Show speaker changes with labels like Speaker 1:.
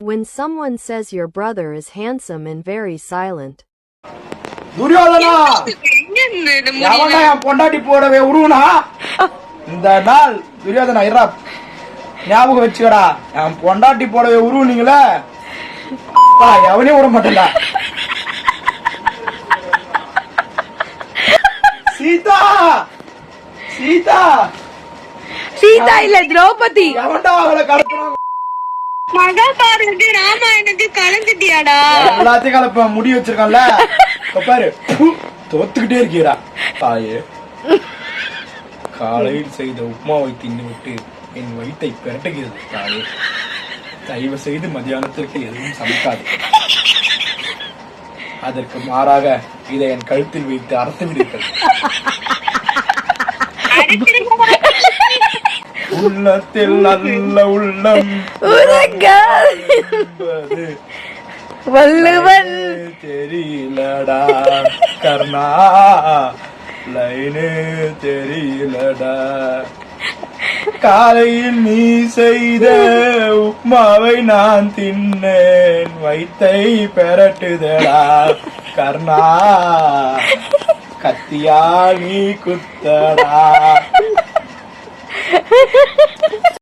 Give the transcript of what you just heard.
Speaker 1: When someone says your brother is handsome and very silent.
Speaker 2: Duryodhana எவனா என் பொண்டாட்டி போடவே உருவனா இந்த நாள் துரியோதனா இரா ஞாபகம் வச்சுக்கடா என் பொண்டாட்டி போடவே உருவுனீங்களே எவனையும் விட மாட்டேன்டா சீதா சீதா
Speaker 3: சீதா இல்ல திரௌபதி.
Speaker 2: எவன்டா அவளை கடத்துறான்
Speaker 3: மகாபாரத ராமாயணத்துக்கு கலந்துட்டியாடா?
Speaker 2: எல்லாத்தையும் கலப்ப முடி வச்சிருக்கான்ல பாரு தோத்துக்கிட்டே இருக்கீரா தாயே. காலையில் செய்த உப்மாவை தின்னு விட்டு என் வயிற்றை பிரட்டுகிறது தாயே. தயவு செய்து மதியானத்திற்கு எதுவும் சமைக்காது. அதற்கு மாறாக இதை என் கழுத்தில் வைத்து அறுத்து விடுங்கள். உள்ளத்தில் நல்ல உள்ளம்
Speaker 3: வள்ளுவன்
Speaker 2: தெரியலடா கர்ணா லைனு தெரியலடா. காலையில் நீ செய்த உப்மாவை நான் தின்னேன் வயித்தை பெரட்டுதடா கர்ணா. கத்தியா நீ குத்தடா.